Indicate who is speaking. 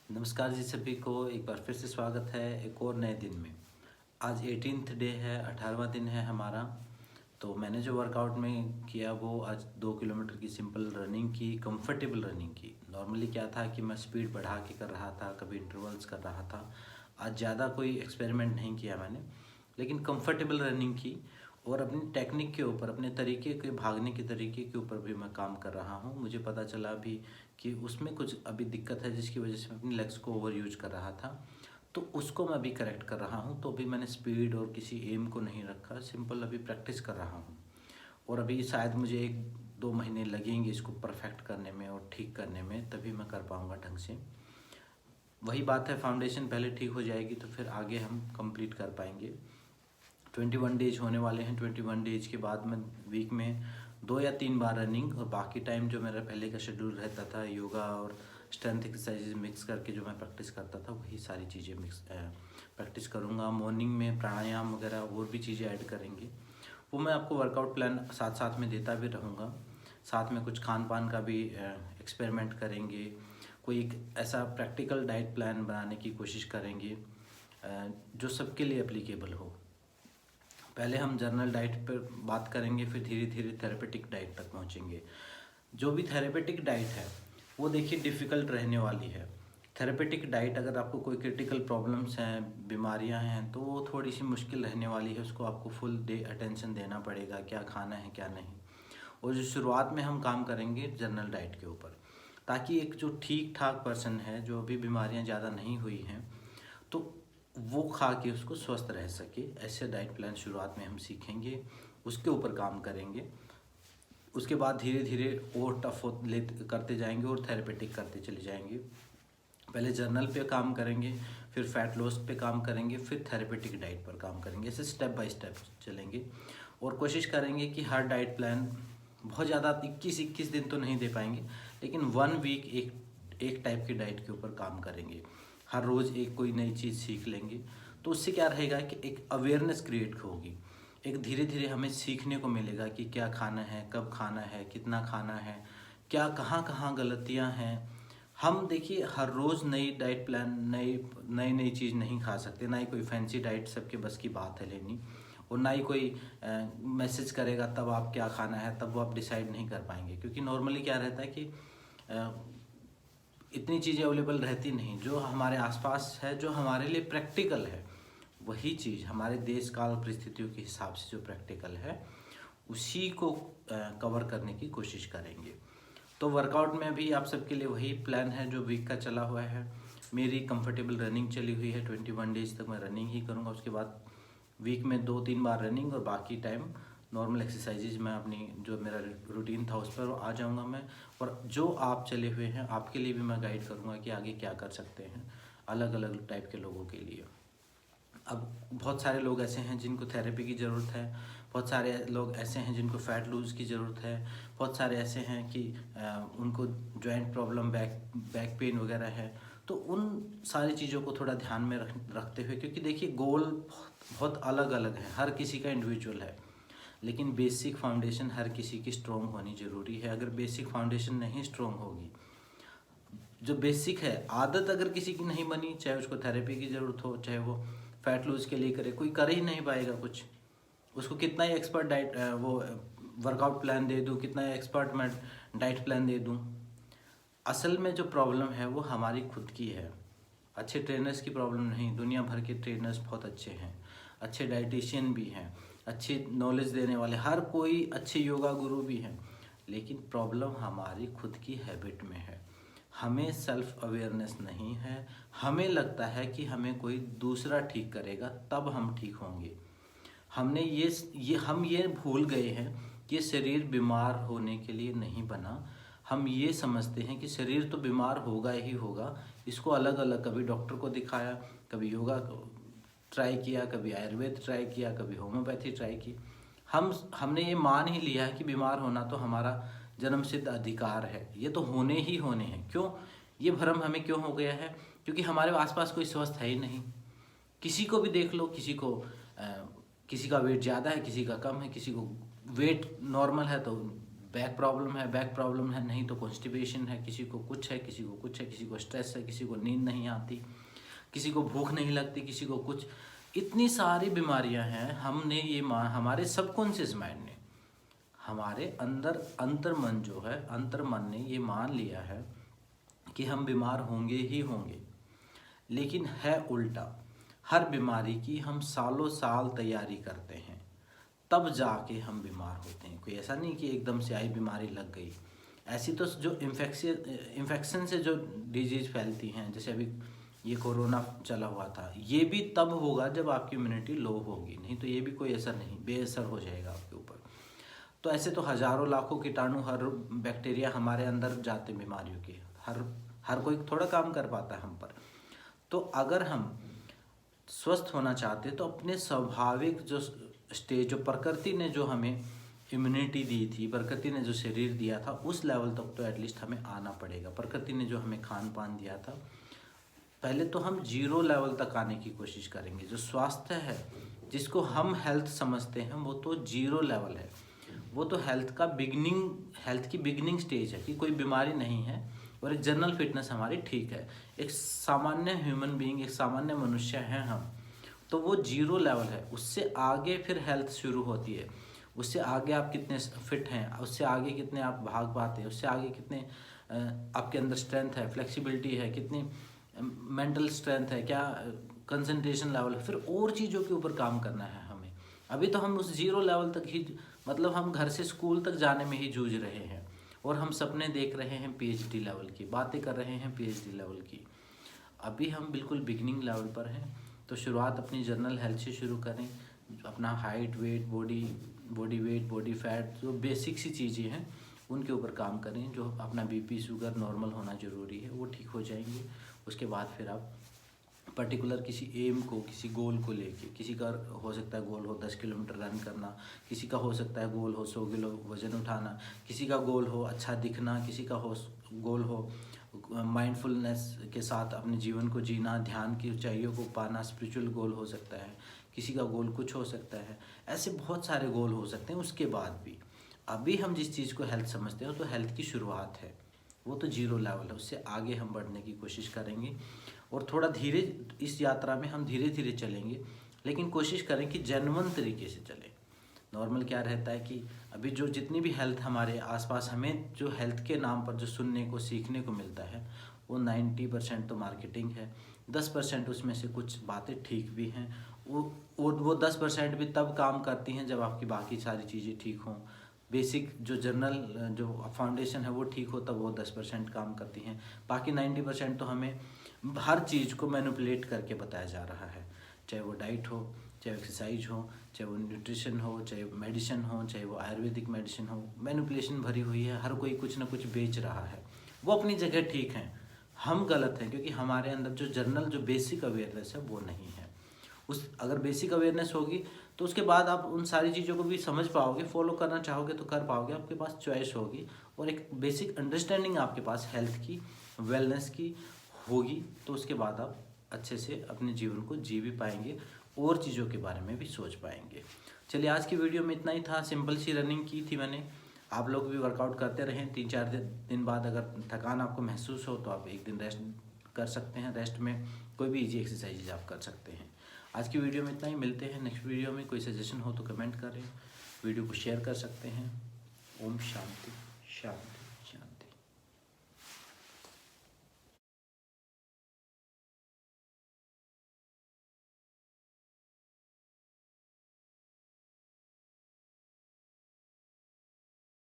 Speaker 1: नमस्कार जी सभी को एक बार फिर से स्वागत है एक और नए दिन में। आज 18th डे है, 18वां दिन है हमारा। तो मैंने जो वर्कआउट में किया वो आज 2 किलोमीटर की सिंपल रनिंग की, कंफर्टेबल रनिंग की। नॉर्मली क्या था कि मैं स्पीड बढ़ा के कर रहा था, कभी इंटरवल्स कर रहा था। आज ज़्यादा कोई एक्सपेरिमेंट नहीं किया मैंने, लेकिन कंफर्टेबल रनिंग की और अपनी टेक्निक के ऊपर, अपने तरीके के भागने के तरीके के ऊपर भी मैं काम कर रहा हूँ। मुझे पता चला अभी कि उसमें कुछ अभी दिक्कत है जिसकी वजह से मैं अपनी लेग्स को ओवर यूज कर रहा था, तो उसको मैं अभी करेक्ट कर रहा हूँ। तो अभी मैंने स्पीड और किसी एम को नहीं रखा, सिंपल अभी प्रैक्टिस कर रहा हूँ। और अभी शायद मुझे 1-2 महीने लगेंगे इसको परफेक्ट करने में और ठीक करने में, तभी मैं कर पाऊँगा ढंग से। वही बात है, फाउंडेशन पहले ठीक हो जाएगी तो फिर आगे हम कंप्लीट कर पाएंगे। 21 डेज होने वाले हैं। 21 डेज के बाद मैं वीक में 2 या 3 बार रनिंग, और बाकी टाइम जो मेरा पहले का शेड्यूल रहता था, योगा और स्ट्रेंथ एक्सरसाइजेज मिक्स करके जो मैं प्रैक्टिस करता था, वही सारी चीज़ें मिक्स प्रैक्टिस करूँगा। मॉर्निंग में प्राणायाम वगैरह और भी चीज़ें ऐड करेंगे, वो मैं आपको वर्कआउट प्लान साथ साथ में देता भी रहूँगा। साथ में कुछ खान पान का भी एक्सपेरिमेंट करेंगे। कोई एक ऐसा प्रैक्टिकल डाइट प्लान बनाने की कोशिश करेंगे जो सबके लिए एप्लीकेबल हो। पहले हम जनरल डाइट पर बात करेंगे, फिर धीरे धीरे थेरेपेटिक डाइट तक पहुंचेंगे। जो भी थेरेपेटिक डाइट है वो देखिए डिफ़िकल्ट रहने वाली है। थेरेपेटिक डाइट, अगर आपको कोई क्रिटिकल प्रॉब्लम्स हैं, बीमारियां हैं, तो वो थोड़ी सी मुश्किल रहने वाली है। उसको आपको फुल डे अटेंशन देना पड़ेगा, क्या खाना है क्या नहीं। और जो शुरुआत में हम काम करेंगे जनरल डाइट के ऊपर, ताकि एक जो ठीक ठाक पर्सन है, जो अभी बीमारियां ज़्यादा नहीं हुई हैं, तो वो खा के उसको स्वस्थ रह सके। ऐसे डाइट प्लान शुरुआत में हम सीखेंगे, उसके ऊपर काम करेंगे। उसके बाद धीरे धीरे और टफ ले करते जाएंगे और थेरेपेटिक करते चले जाएंगे। पहले जर्नल पे काम करेंगे, फिर फैट लॉस पे काम करेंगे, फिर थेरेपेटिक डाइट पर काम करेंगे। ऐसे स्टेप बाय स्टेप चलेंगे और कोशिश करेंगे कि हर डाइट प्लान बहुत ज़्यादा 21-21 दिन तो नहीं दे पाएंगे, लेकिन 1 वीक एक टाइप की डाइट के ऊपर काम करेंगे। हर रोज़ एक कोई नई चीज़ सीख लेंगे, तो उससे क्या रहेगा कि एक अवेयरनेस क्रिएट होगी। एक धीरे धीरे हमें सीखने को मिलेगा कि क्या खाना है, कब खाना है, कितना खाना है, क्या कहाँ कहाँ गलतियाँ हैं। हम देखिए हर रोज़ नई डाइट प्लान, नई नई नई चीज़ नहीं खा सकते। ना ही कोई फैंसी डाइट सबके बस की बात है लेनी, और ना ही कोई मैसेज करेगा तब आप क्या खाना है, तब वो आप डिसाइड नहीं कर पाएंगे। क्योंकि नॉर्मली क्या रहता है कि इतनी चीज़ें अवेलेबल रहती नहीं। जो हमारे आसपास है, जो हमारे लिए प्रैक्टिकल है, वही चीज़ हमारे देश काल परिस्थितियों के हिसाब से जो प्रैक्टिकल है, उसी को कवर करने की कोशिश करेंगे। तो वर्कआउट में भी आप सबके लिए वही प्लान है जो वीक का चला हुआ है। मेरी कंफर्टेबल रनिंग चली हुई है, 21 डेज तक मैं रनिंग ही करूँगा। उसके बाद वीक में 2-3 बार रनिंग, और बाकी टाइम नॉर्मल एक्सरसाइजेज मैं अपनी जो मेरा रूटीन था उस पर आ जाऊँगा मैं। और जो आप चले हुए हैं, आपके लिए भी मैं गाइड करूँगा कि आगे क्या कर सकते हैं, अलग अलग टाइप के लोगों के लिए। अब बहुत सारे लोग ऐसे हैं जिनको थेरेपी की ज़रूरत है, बहुत सारे लोग ऐसे हैं जिनको फ़ैट लूज़ की ज़रूरत है, बहुत सारे ऐसे हैं कि उनको जॉइंट प्रॉब्लम, बैक पेन वगैरह है। तो उन सारी चीज़ों को थोड़ा ध्यान में रखते हुए, क्योंकि देखिए गोल बहुत अलग अलग है, हर किसी का इंडिविजुअल है, लेकिन बेसिक फाउंडेशन हर किसी की स्ट्रॉन्ग होनी ज़रूरी है। अगर बेसिक फाउंडेशन नहीं स्ट्रॉन्ग होगी, जो बेसिक है, आदत अगर किसी की नहीं बनी, चाहे उसको थेरेपी की ज़रूरत हो, चाहे वो फैट लूज के लिए करे, कोई कर ही नहीं पाएगा कुछ। उसको कितना ही एक्सपर्ट डाइट वो वर्कआउट प्लान दे दूँ, कितना ही एक्सपर्ट मैं डाइट प्लान दे दूँ, असल में जो प्रॉब्लम है वो हमारी खुद की है। अच्छे ट्रेनर्स की प्रॉब्लम नहीं, दुनिया भर के ट्रेनर्स बहुत अच्छे हैं, अच्छे डाइटिशियन भी हैं, अच्छे नॉलेज देने वाले, हर कोई अच्छे योगा गुरु भी हैं, लेकिन प्रॉब्लम हमारी खुद की हैबिट में है। हमें सेल्फ अवेयरनेस नहीं है। हमें लगता है कि हमें कोई दूसरा ठीक करेगा तब हम ठीक होंगे। हमने हम ये भूल गए हैं कि ये शरीर बीमार होने के लिए नहीं बना। हम ये समझते हैं कि शरीर तो बीमार होगा ही होगा। इसको अलग अलग, कभी डॉक्टर को दिखाया, कभी योगा ट्राई किया, कभी आयुर्वेद ट्राई किया, कभी होम्योपैथी ट्राई की। हमने ये मान ही लिया है कि बीमार होना तो हमारा जन्मसिद्ध अधिकार है, ये तो होने ही होने हैं। क्यों ये भ्रम हमें क्यों हो गया है? क्योंकि हमारे आसपास कोई स्वस्थ है ही नहीं। किसी को भी देख लो, किसी का वेट ज़्यादा है, किसी का कम है, किसी को वेट नॉर्मल है तो बैक प्रॉब्लम है, नहीं तो कॉन्स्टिपेशन है, किसी को कुछ है, किसी को कुछ है, किसी को स्ट्रेस है, किसी को नींद नहीं आती, किसी को भूख नहीं लगती, किसी को कुछ, इतनी सारी बीमारियां हैं। हमने ये हमारे सबकॉन्शियस माइंड ने, हमारे अंदर अंतर्मन जो है, अंतर्मन ने ये मान लिया है कि हम बीमार होंगे ही होंगे। लेकिन है उल्टा, हर बीमारी की हम सालों साल तैयारी करते हैं, तब जाके हम बीमार होते हैं। कोई ऐसा नहीं कि एकदम से आई बीमारी लग गई। ऐसी तो जो इन्फेक्शन से जो डिजीज़ फैलती हैं, जैसे अभी ये कोरोना चला हुआ था, ये भी तब होगा जब आपकी इम्यूनिटी लो होगी, नहीं तो ये भी कोई असर नहीं, बेअसर हो जाएगा आपके ऊपर। तो ऐसे तो हज़ारों लाखों कीटाणु, हर बैक्टीरिया हमारे अंदर जाते बीमारियों के, हर कोई थोड़ा काम कर पाता है हम पर। तो अगर हम स्वस्थ होना चाहते तो अपने स्वाभाविक जो स्टेज, जो प्रकृति ने जो हमें इम्यूनिटी दी थी, प्रकृति ने जो शरीर दिया था, उस लेवल तक तो एटलीस्ट हमें आना पड़ेगा। प्रकृति ने जो हमें खान पान दिया था, पहले तो हम 0 लेवल तक आने की कोशिश करेंगे। जो स्वास्थ्य है, जिसको हम हेल्थ समझते हैं, वो तो 0 लेवल है। वो तो हेल्थ की बिगिनिंग स्टेज है कि कोई बीमारी नहीं है और एक जनरल फिटनेस हमारी ठीक है, एक सामान्य ह्यूमन बीइंग, एक सामान्य मनुष्य हैं हम, तो वो 0 लेवल है। उससे आगे फिर हेल्थ शुरू होती है, उससे आगे आप कितने फिट हैं, उससे आगे कितने आप भाग पाते हैं, उससे आगे कितने आपके अंदर स्ट्रेंथ है, फ्लेक्सिबिलिटी है, कितनी मेंटल स्ट्रेंथ है, क्या कंसंट्रेशन लेवल है, फिर और चीज़ों के ऊपर काम करना है हमें। अभी तो हम उस 0 लेवल तक ही, मतलब हम घर से स्कूल तक जाने में ही जूझ रहे हैं, और हम सपने देख रहे हैं PhD लेवल की, बातें कर रहे हैं PhD लेवल की। अभी हम बिल्कुल बिगिनिंग लेवल पर हैं। तो शुरुआत अपनी जनरल हेल्थ से शुरू करें। अपना height, weight, body weight, body fat, जो बेसिक सी चीज़ें हैं उनके ऊपर काम करें। जो अपना BP शुगर नॉर्मल होना ज़रूरी है, वो ठीक हो जाएंगे। उसके बाद फिर आप पर्टिकुलर किसी एम को, किसी गोल को लेके, किसी का हो सकता है गोल हो 10 किलोमीटर रन करना, किसी का हो सकता है गोल हो 100 किलो वज़न उठाना, किसी का गोल हो अच्छा दिखना, किसी का गोल हो माइंडफुलनेस के साथ अपने जीवन को जीना, ध्यान की ऊंचाइयों को पाना, स्पिरिचुअल गोल हो सकता है, किसी का गोल कुछ हो सकता है। ऐसे बहुत सारे गोल हो सकते हैं। उसके बाद भी अभी हम जिस चीज़ को हेल्थ समझते हैं, तो हेल्थ की शुरुआत है, वो तो 0 लेवल है। उससे आगे हम बढ़ने की कोशिश करेंगे, और थोड़ा धीरे, इस यात्रा में हम धीरे धीरे चलेंगे, लेकिन कोशिश करें कि जेन्युइन तरीके से चलें। नॉर्मल क्या रहता है कि अभी जो जितनी भी हेल्थ हमारे आसपास, हमें जो हेल्थ के नाम पर जो सुनने को, सीखने को मिलता है, वो 90% तो मार्केटिंग है। 10% उसमें से कुछ बातें ठीक भी हैं। वो 10% भी तब काम करती हैं जब आपकी बाकी सारी चीज़ें ठीक हों। बेसिक जो जनरल जो फाउंडेशन है वो ठीक हो, तब वो 10% काम करती हैं। बाकी 90% तो हमें हर चीज़ को मैनिपुलेट करके बताया जा रहा है, चाहे वो डाइट हो, चाहे एक्सरसाइज हो, चाहे वो न्यूट्रिशन हो, चाहे मेडिसिन हो, चाहे वो आयुर्वेदिक मेडिसिन हो। मैनिपुलेशन भरी हुई है, हर कोई कुछ ना कुछ बेच रहा है। वो अपनी जगह ठीक है, हम गलत हैं, क्योंकि हमारे अंदर जो जनरल, जो बेसिक अवेयरनेस है वो नहीं है। अगर बेसिक अवेयरनेस होगी तो उसके बाद आप उन सारी चीज़ों को भी समझ पाओगे, फॉलो करना चाहोगे तो कर पाओगे, आपके पास चॉइस होगी, और एक बेसिक अंडरस्टैंडिंग आपके पास हेल्थ की, वेलनेस की होगी। तो उसके बाद आप अच्छे से अपने जीवन को जी भी पाएंगे, और चीज़ों के बारे में भी सोच पाएंगे। चलिए, आज की वीडियो में इतना ही था। सिंपल सी रनिंग की थी मैंने। आप लोग भी वर्कआउट करते रहें। 3-4 दिन बाद अगर थकान आपको महसूस हो तो आप एक दिन रेस्ट कर सकते हैं। रेस्ट में कोई भी इजी एक्सरसाइज आप कर सकते हैं। आज की वीडियो में इतना ही। मिलते हैं नेक्स्ट वीडियो में। कोई सजेशन हो तो कमेंट करें, वीडियो को शेयर कर सकते हैं। ओम शांति शांति।